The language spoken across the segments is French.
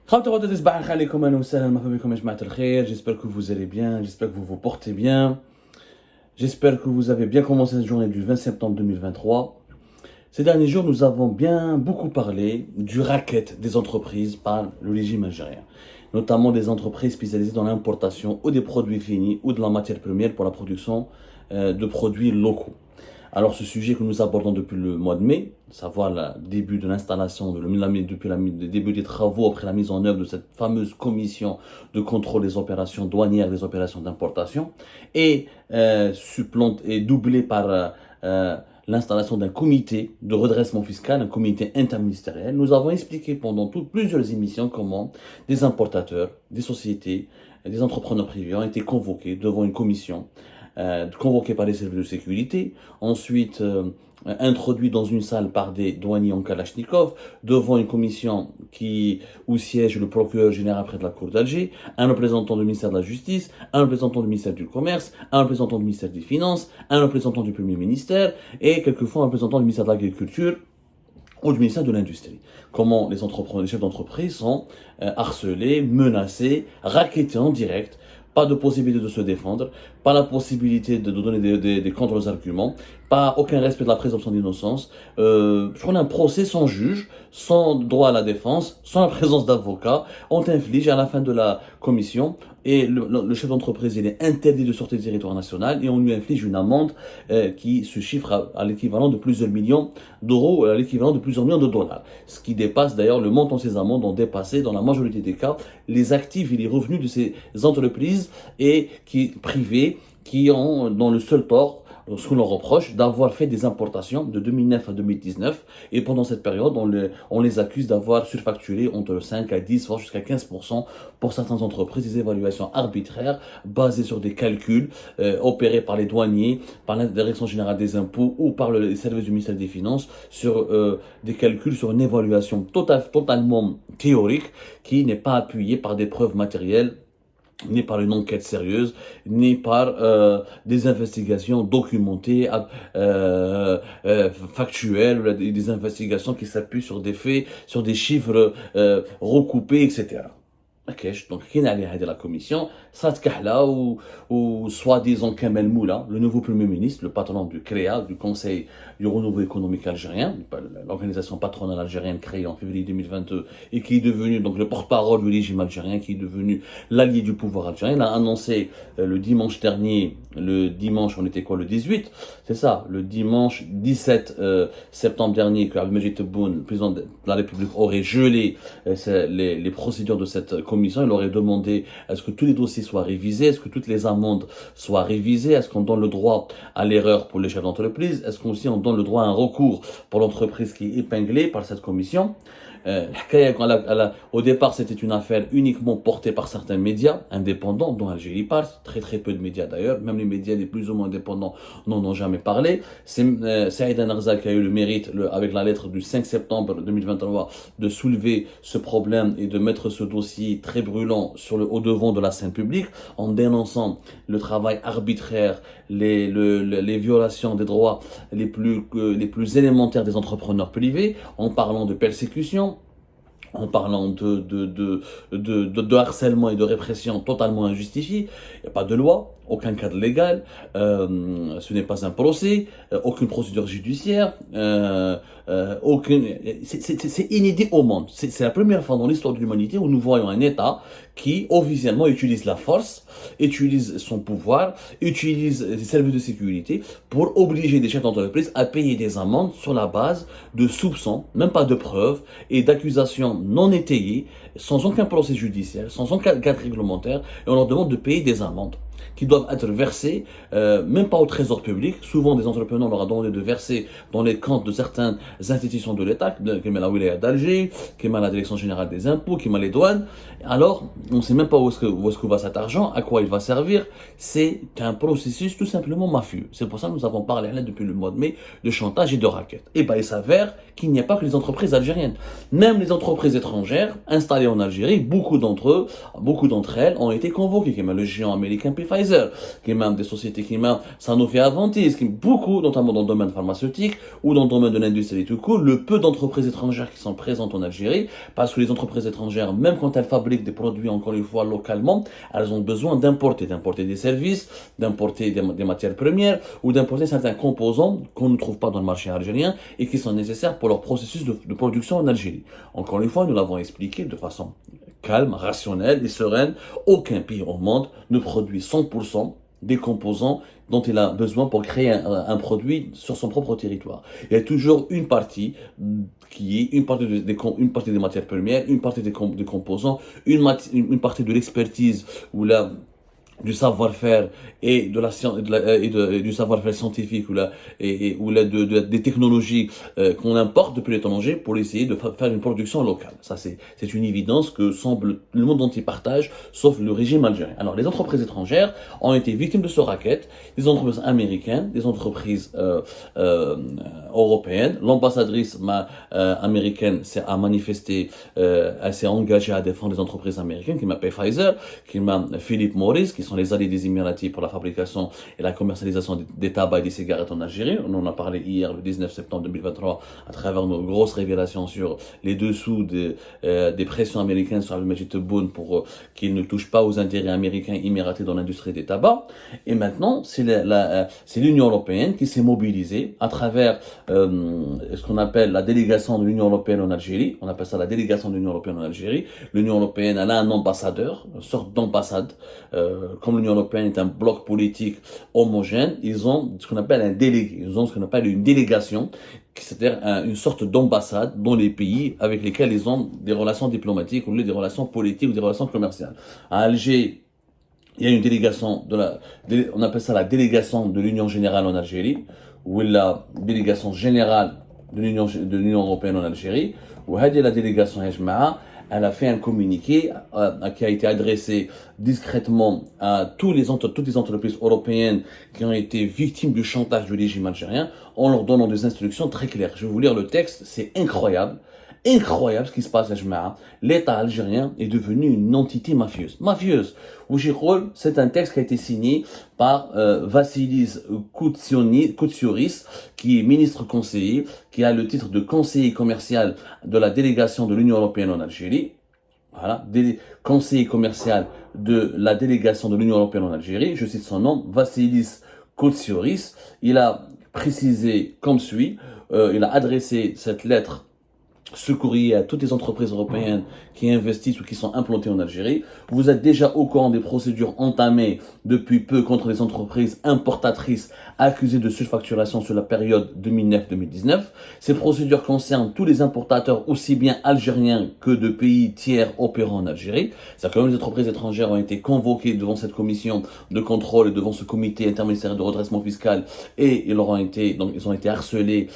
J'espère que vous allez bien, j'espère que vous vous portez bien, j'espère que vous avez bien commencé cette journée du 20 septembre 2023. Ces derniers jours, nous avons beaucoup parlé du racket des entreprises par le régime algérien, notamment des entreprises spécialisées dans l'importation ou des produits finis ou de la matière première pour la production de produits locaux. Alors ce sujet que nous abordons depuis le mois de mai, savoir le début de l'installation, depuis le début des travaux après la mise en œuvre de cette fameuse commission de contrôle des opérations douanières, des opérations d'importation, et doublé par l'installation d'un comité de redressement fiscal, un comité interministériel. Nous avons expliqué pendant plusieurs émissions comment des importateurs, des sociétés, des entrepreneurs privés ont été convoqués devant une commission convoqués par les services de sécurité, ensuite introduits dans une salle par des douaniers en Kalachnikov, devant une commission où siège le procureur général près de la Cour d'Alger, un représentant du ministère de la Justice, un représentant du ministère du Commerce, un représentant du ministère des Finances, un représentant du Premier ministère et quelquefois un représentant du ministère de l'Agriculture ou du ministère de l'Industrie. Comment les chefs d'entreprise sont harcelés, menacés, rackettés en direct. Pas de possibilité de se défendre, pas la possibilité de donner des contre-arguments, pas aucun respect de la présomption d'innocence. On a un procès sans juge, sans droit à la défense, sans la présence d'avocat. On t'inflige à la fin de la commission et le chef d'entreprise il est interdit de sortir du territoire national et on lui inflige une amende qui se chiffre à l'équivalent de plusieurs millions d'euros, à l'équivalent de plusieurs millions de dollars. Ce qui dépasse d'ailleurs le montant de ces amendes ont dépassé dans la majorité des cas les actifs et les revenus de ces entreprises et privées qui ont dans le seul tort ce qu'on leur reproche d'avoir fait des importations de 2009 à 2019 et pendant cette période on les accuse d'avoir surfacturé entre 5 à 10 voire jusqu'à 15% pour certaines entreprises, des évaluations arbitraires basées sur des calculs opérés par les douaniers, par la direction générale des impôts ou par le service du ministère des Finances sur des calculs sur une évaluation totalement théorique qui n'est pas appuyée par des preuves matérielles ni par une enquête sérieuse, ni par des investigations documentées, factuelles, des investigations qui s'appuient sur des faits, sur des chiffres recoupés, etc. Ok, donc qui n'a allé de la commission, Saad Kahla ou soi-disant Kamel Moula, le nouveau premier ministre, le patron du CREA, du Conseil du renouveau économique algérien, l'organisation patronale algérienne créée en février 2022 et qui est devenu donc le porte-parole du régime algérien, qui est devenu l'allié du pouvoir algérien. Il a annoncé le dimanche dernier, on était quoi, le 18, c'est ça, le dimanche 17 septembre dernier, que Abdelmajid Tebboune, président de la République, aurait gelé les procédures de cette commission. Il aurait demandé est-ce que tous les dossiers soient révisés, est-ce que toutes les amendes soient révisées, est-ce qu'on donne le droit à l'erreur pour les chefs d'entreprise, est-ce qu'on aussi on donne le droit à un recours pour l'entreprise qui est épinglée par cette commission. Au départ, c'était une affaire uniquement portée par certains médias indépendants, dont Algérie Parle, très peu de médias d'ailleurs, même les médias les plus ou moins indépendants n'en ont jamais parlé. C'est Saïd Narzak qui a eu le mérite, avec la lettre du 5 septembre 2023, de soulever ce problème et de mettre ce dossier très brûlant au devant de la scène publique, en dénonçant le travail arbitraire, les violations des droits les plus élémentaires des entrepreneurs privés, en parlant de persécution, en parlant de harcèlement et de répression totalement injustifiée. Il n'y a pas de loi, aucun cadre légal, ce n'est pas un procès, aucune procédure judiciaire, c'est inédit au monde. C'est la première fois dans l'histoire de l'humanité où nous voyons un État qui officiellement utilise la force, utilise son pouvoir, utilise les services de sécurité pour obliger des chefs d'entreprise à payer des amendes sur la base de soupçons, même pas de preuves, et d'accusations non étayées, sans aucun procès judiciaire, sans aucun cadre réglementaire, et on leur demande de payer des amendes qui doivent être versées, même pas au trésor public. Souvent, des entrepreneurs leur ont demandé de verser dans les comptes de certaines institutions de l'État, comme la Wilaya d'Alger, comme la Direction Générale des Impôts, comme les douanes. Alors, on ne sait même pas où est-ce que va cet argent, à quoi il va servir. C'est un processus tout simplement mafieux. C'est pour ça que nous avons parlé là depuis le mois de mai de chantage et de racket. Et ben, il s'avère qu'il n'y a pas que les entreprises algériennes. Même les entreprises étrangères installées en Algérie, beaucoup d'entre elles ont été convoquées, comme le géant américain Pfizer, qui est même des sociétés qui même Sanofi Aventis, qui beaucoup, notamment dans le domaine pharmaceutique ou dans le domaine de l'industrie tout court, le peu d'entreprises étrangères qui sont présentes en Algérie, parce que les entreprises étrangères, même quand elles fabriquent des produits, encore une fois, localement, elles ont besoin d'importer des services, d'importer des matières premières ou d'importer certains composants qu'on ne trouve pas dans le marché algérien et qui sont nécessaires pour leur processus de production en Algérie. Encore une fois, nous l'avons expliqué de façon calme, rationnelle et sereine. Aucun pays au monde ne produit 100% des composants dont il a besoin pour créer un produit sur son propre territoire. Il y a toujours une partie qui est une partie des matières premières, une partie des composants, une partie de l'expertise ou du savoir-faire et de la science et du savoir-faire scientifique des technologies qu'on importe depuis l'étranger pour essayer de faire une production locale. Ça c'est une évidence que semble le monde entier partage, sauf le régime algérien. Alors les entreprises étrangères ont été victimes de ce racket, des entreprises américaines, des entreprises européennes. L'ambassadrice américaine a manifesté, elle s'est engagée à défendre les entreprises américaines, qui m'appelle Pfizer, qui m'a Philip Morris, qui sont les alliés des Émiratis pour la fabrication et la commercialisation des tabacs et des cigarettes en Algérie. On en a parlé hier, le 19 septembre 2023, à travers nos grosses révélations sur les dessous des pressions américaines sur Al-Majid Tebboune pour qu'il ne touche pas aux intérêts américains émiratis dans l'industrie des tabacs. Et maintenant, c'est l'Union européenne qui s'est mobilisée à travers ce qu'on appelle la délégation de l'Union européenne en Algérie. On appelle ça la délégation de l'Union européenne en Algérie. L'Union européenne, elle a un ambassadeur, une sorte d'ambassade. Comme l'Union européenne est un bloc politique homogène, ils ont ce qu'on appelle un délégué, ils ont ce qu'on appelle une délégation, c'est-à-dire une sorte d'ambassade dans les pays avec lesquels ils ont des relations diplomatiques ou des relations politiques ou des relations commerciales. À Alger, il y a une délégation on appelle ça la délégation de l'Union générale en Algérie, ou la délégation générale de l'Union européenne en Algérie, ou la délégation Hejmaa. Elle a fait un communiqué qui a été adressé discrètement à toutes les entreprises européennes qui ont été victimes du chantage du régime algérien en leur donnant des instructions très claires. Je vais vous lire le texte, c'est incroyable. Incroyable ce qui se passe à Jema'a. L'État algérien est devenu une entité mafieuse. Mafieuse. C'est un texte qui a été signé par Vassilis Koutsioris, qui est ministre conseiller, qui a le titre de conseiller commercial de la délégation de l'Union européenne en Algérie. Voilà, conseiller commercial de la délégation de l'Union européenne en Algérie. Je cite son nom, Vassilis Koutsioris. Il a précisé comme suit, il a adressé cette lettre, ce courrier à toutes les entreprises européennes qui investissent ou qui sont implantées en Algérie. Vous êtes déjà au courant des procédures entamées depuis peu contre les entreprises importatrices accusées de surfacturation sur la période 2009-2019. Ces procédures concernent tous les importateurs aussi bien algériens que de pays tiers opérant en Algérie. C'est-à-dire que les entreprises étrangères ont été convoquées devant cette commission de contrôle et devant ce comité interministériel de redressement fiscal et ils ont été harcelés,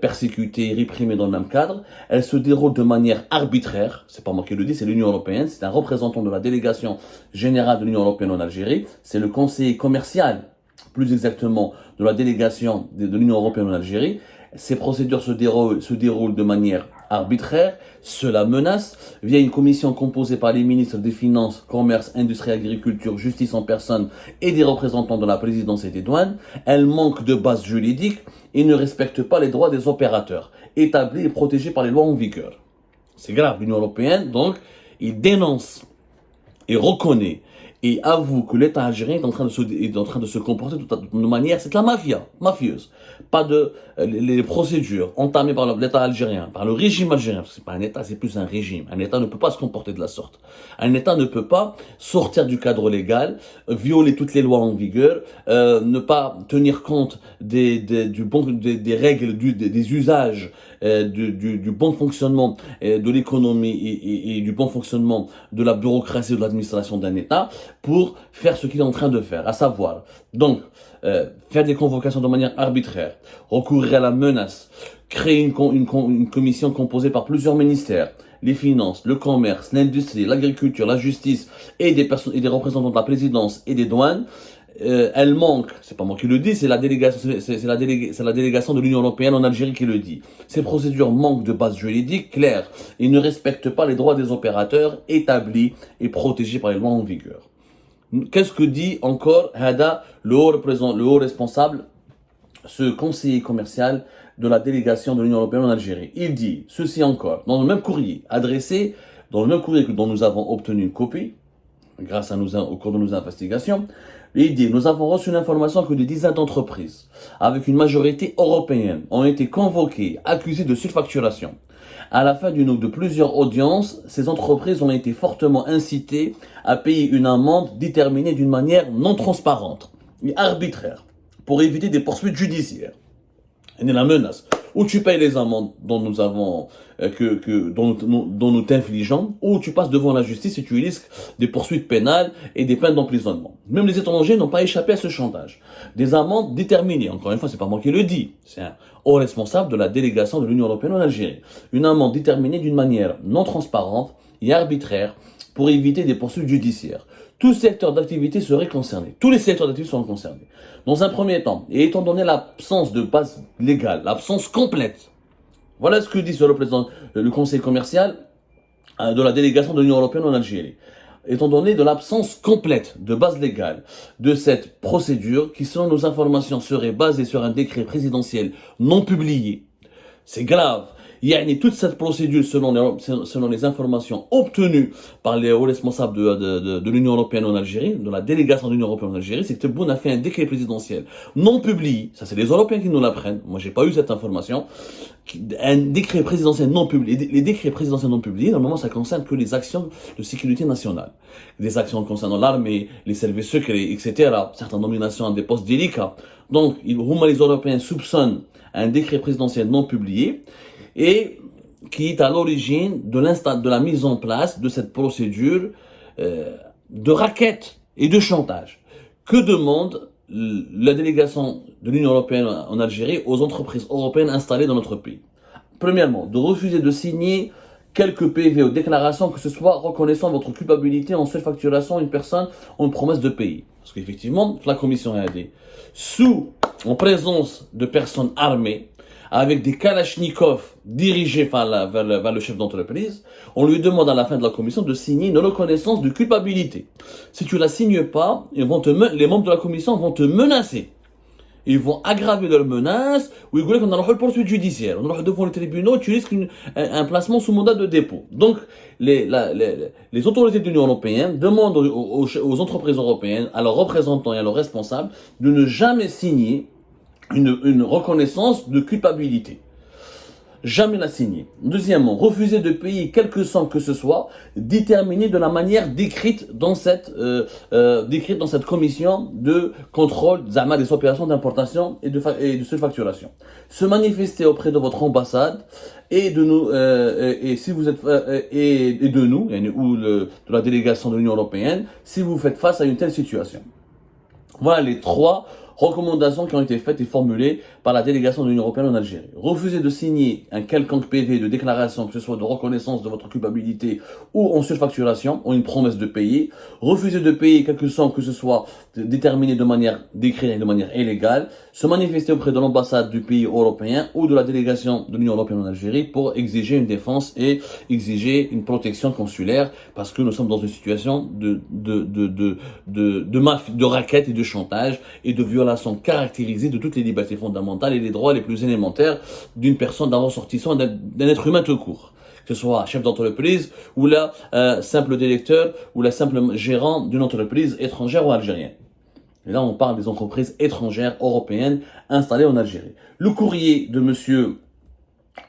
persécutés, réprimés dans le même cadre. Elle se déroule de manière arbitraire, c'est pas moi qui le dis, c'est l'Union européenne, c'est un représentant de la délégation générale de l'Union européenne en Algérie, c'est le conseiller commercial, plus exactement, de la délégation de l'Union européenne en Algérie. Ces procédures se déroulent de manière arbitraire, cela menace, via une commission composée par les ministres des Finances, Commerce, Industrie, Agriculture, Justice en personne et des représentants de la présidence et des douanes. Elle manque de base juridique et ne respecte pas les droits des opérateurs, établis et protégés par les lois en vigueur. C'est grave, l'Union européenne, donc, il dénonce et reconnaît et avoue que l'État algérien est en train de se comporter de manière, c'est de la mafieuse. Pas de les procédures entamées par l'État algérien, par le régime algérien, parce que c'est pas un État, c'est plus un régime. Un État ne peut pas se comporter de la sorte. Un État ne peut pas sortir du cadre légal, violer toutes les lois en vigueur, ne pas tenir compte des règles, des usages, du bon fonctionnement de l'économie et du bon fonctionnement de la bureaucratie de l'administration d'un État pour faire ce qu'il est en train de faire, à savoir, donc, faire des convocations de manière arbitraire, recourir à la menace, créer une commission composée par plusieurs ministères, les finances, le commerce, l'industrie, l'agriculture, la justice et des représentants de la présidence et des douanes. Elle manque, c'est pas moi qui le dis, c'est la délégation de l'Union européenne en Algérie qui le dit. Ces procédures manquent de base juridique claire et ne respectent pas les droits des opérateurs établis et protégés par les lois en vigueur. Qu'est-ce que dit encore Hada, le haut responsable, ce conseiller commercial de la délégation de l'Union européenne en Algérie? Il dit ceci encore, dans le même courrier, adressé, dans le même courrier dont nous avons obtenu une copie, grâce au cours de nos investigations. Il dit, nous avons reçu l'information que des dizaines d'entreprises, avec une majorité européenne, ont été convoquées, accusées de surfacturation. À la fin de plusieurs audiences, ces entreprises ont été fortement incitées à payer une amende déterminée d'une manière non transparente et arbitraire, pour éviter des poursuites judiciaires. Et la menace. Ou tu payes les amendes dont nous t'infligeons, ou tu passes devant la justice et tu risques des poursuites pénales et des peines d'emprisonnement. Même les étrangers n'ont pas échappé à ce chantage. Des amendes déterminées. Encore une fois, c'est pas moi qui le dis. C'est un haut responsable de la délégation de l'Union européenne en Algérie. Une amende déterminée d'une manière non transparente et arbitraire pour éviter des poursuites judiciaires. Tout secteur d'activité serait concerné. Tous les secteurs d'activité seront concernés. Dans un premier temps, et étant donné l'absence de base légale, l'absence complète, voilà ce que dit le conseil commercial de la délégation de l'Union européenne en Algérie. Étant donné de l'absence complète de base légale de cette procédure, qui selon nos informations serait basée sur un décret présidentiel non publié, c'est grave. Il y a toute cette procédure selon les informations obtenues par les hauts responsables de l'Union européenne en Algérie, de la délégation de l'Union européenne en Algérie, c'est que Tebboune a fait un décret présidentiel non publié. Ça, c'est les Européens qui nous l'apprennent. Moi, j'ai pas eu cette information. Un décret présidentiel non publié. Les décrets présidentiels non publiés, normalement, ça concerne que les actions de sécurité nationale. Des actions concernant l'armée, les services secrets, etc. Certaines nominations à des postes délicats. Donc, les Européens soupçonnent un décret présidentiel non publié et qui est à l'origine de la mise en place de cette procédure de racket et de chantage. Que demande la délégation de l'Union européenne en Algérie aux entreprises européennes installées dans notre pays? Premièrement, de refuser de signer quelques PV ou déclarations, que ce soit reconnaissant votre culpabilité en surfacturation une personne ou une promesse de pays. Parce qu'effectivement, la commission a aidé. En présence de personnes armées, avec des kalachnikovs dirigés vers le chef d'entreprise, on lui demande à la fin de la commission de signer une reconnaissance de culpabilité. Si tu la signes pas, les membres de la commission vont te menacer. Ils vont aggraver leurs menaces, ou ils vont dire qu'on a une poursuite judiciaire. On va devant les tribunaux, tu risques un placement sous mandat de dépôt. Donc, les autorités de l'Union européenne demandent aux entreprises européennes, à leurs représentants et à leurs responsables, de ne jamais signer une reconnaissance de culpabilité. Jamais la signer. Deuxièmement, refuser de payer quelque somme que ce soit, déterminée de la manière décrite dans cette commission de contrôle des opérations d'importation et de surfacturation. Se manifester auprès de votre ambassade et de nous si vous êtes et de nous ou de la délégation de l'Union européenne si vous faites face à une telle situation. Voilà les trois recommandations qui ont été faites et formulées par la délégation de l'Union européenne en Algérie. Refuser de signer un quelconque PV de déclaration, que ce soit de reconnaissance de votre culpabilité ou en surfacturation, ou une promesse de payer. Refuser de payer quelque somme, que ce soit déterminé de manière décrite et de manière illégale. Se manifester auprès de l'ambassade du pays européen ou de la délégation de l'Union européenne en Algérie pour exiger une défense et exiger une protection consulaire, parce que nous sommes dans une situation de racket et de chantage et de violation caractérisée de toutes les libertés fondamentales et les droits les plus élémentaires d'une personne, d'un ressortissant, d'un être humain tout court. Que ce soit chef d'entreprise ou la simple directeur ou la simple gérant d'une entreprise étrangère ou algérienne. Et là, on parle des entreprises étrangères européennes installées en Algérie. Le courrier de monsieur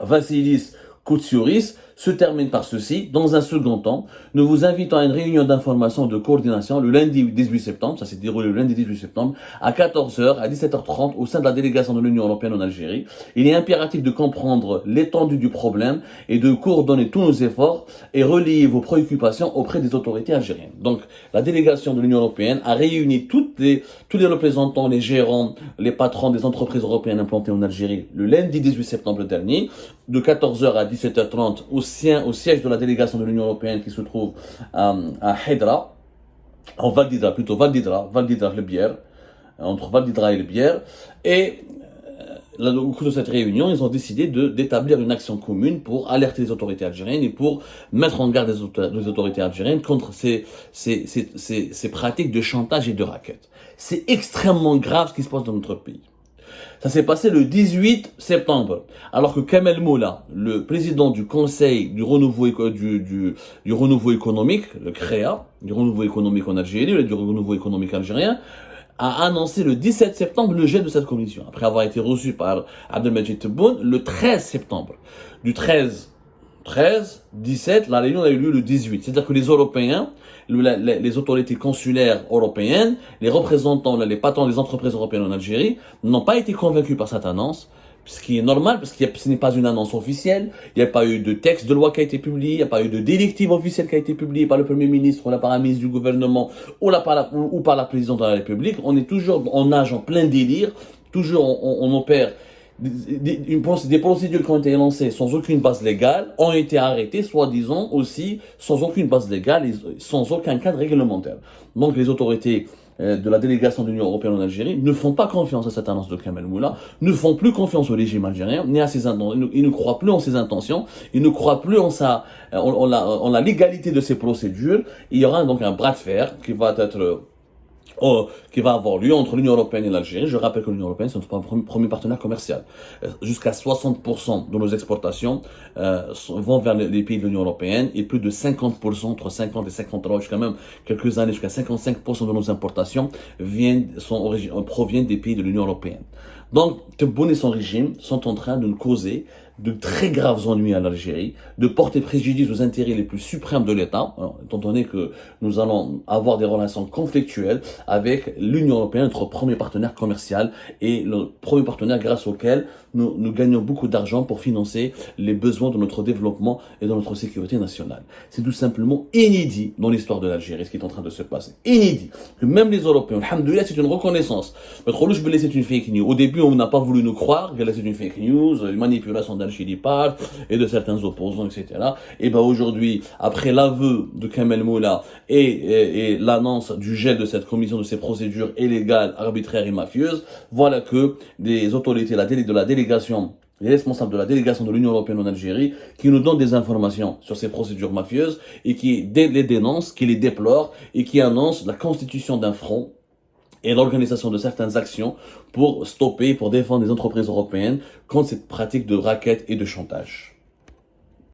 Vassilis Koutsiouris se termine par ceci. Dans un second temps, nous vous invitons à une réunion d'information de coordination le lundi 18 septembre, ça s'est déroulé le lundi 18 septembre, à 14h, à 17h30, au sein de la délégation de l'Union européenne en Algérie. Il est impératif de comprendre l'étendue du problème et de coordonner tous nos efforts et relayer vos préoccupations auprès des autorités algériennes. Donc, la délégation de l'Union européenne a réuni tous les représentants, les gérants, les patrons des entreprises européennes implantées en Algérie le lundi 18 septembre dernier, de 14h à 17h30 au siège de la délégation de l'Union européenne qui se trouve à Hedra, en Val d'Hidra, le Bière, entre Val d'Hidra et le Bière. Et au cours de cette réunion, ils ont décidé d'établir une action commune pour alerter les autorités algériennes et pour mettre en garde les autorités algériennes contre ces pratiques de chantage et de racket. C'est extrêmement grave ce qui se passe dans notre pays. Ça s'est passé le 18 septembre, alors que Kamel Moula, le président du Conseil du renouveau, du renouveau économique, le CREA, du renouveau économique en Algérie, du renouveau économique algérien, a annoncé le 17 septembre le gel de cette commission, après avoir été reçu par Abdelmajid Tebboune le 13 septembre. Du 13, 17, la réunion a eu lieu le 18. C'est-à-dire que les Européens, les autorités consulaires européennes, les représentants, les patrons des entreprises européennes en Algérie, n'ont pas été convaincus par cette annonce, ce qui est normal, parce que ce n'est pas une annonce officielle, il n'y a pas eu de texte de loi qui a été publié, il n'y a pas eu de directive officielle qui a été publiée par le Premier ministre ou par un ministre du gouvernement ou par la présidente de la République. On est toujours en nage en plein délire, toujours on opère. Des procédures qui ont été lancées sans aucune base légale ont été arrêtées, soi-disant aussi sans aucune base légale et sans aucun cadre réglementaire. Donc les autorités de la délégation de l'Union européenne en Algérie ne font pas confiance à cette annonce de Kamel Moula, ne font plus confiance au régime algérien, ni à ses intentions. Ils ne croient plus en ses intentions, ils ne croient plus en la légalité de ces procédures. Il y aura donc un bras de fer qui va avoir lieu entre l'Union européenne et l'Algérie. Je rappelle que l'Union européenne, c'est notre premier partenaire commercial. Jusqu'à 60% de nos exportations vont vers les pays de l'Union européenne et plus de 50%, entre 50 et 53, jusqu'à même quelques années, jusqu'à 55% de nos importations proviennent des pays de l'Union européenne. Donc, Tebboune et son régime sont en train de nous causer de très graves ennuis à l'Algérie, de porter préjudice aux intérêts les plus suprêmes de l'État, étant donné que nous allons avoir des relations conflictuelles avec l'Union européenne, notre premier partenaire commercial et le premier partenaire grâce auquel nous gagnons beaucoup d'argent pour financer les besoins de notre développement et de notre sécurité nationale. C'est tout simplement inédit dans l'histoire de l'Algérie, ce qui est en train de se passer. Inédit. Que même les Européens, alhamdoulilah, c'est une reconnaissance. Notre louche belé, c'est une fake news. Au début, on n'a pas voulu nous croire que là, c'est une fake news, une manipulation d'Al-Chili part et de certains opposants, etc. Et ben aujourd'hui, après l'aveu de Kamel Moula et l'annonce du gel de cette commission, de ces procédures illégales, arbitraires et mafieuses, voilà que des autorités de la délégation, les responsables de la délégation de l'Union européenne en Algérie, qui nous donnent des informations sur ces procédures mafieuses et qui les dénoncent, qui les déplorent et qui annoncent la constitution d'un front et l'organisation de certaines actions pour stopper, pour défendre les entreprises européennes contre cette pratique de racket et de chantage.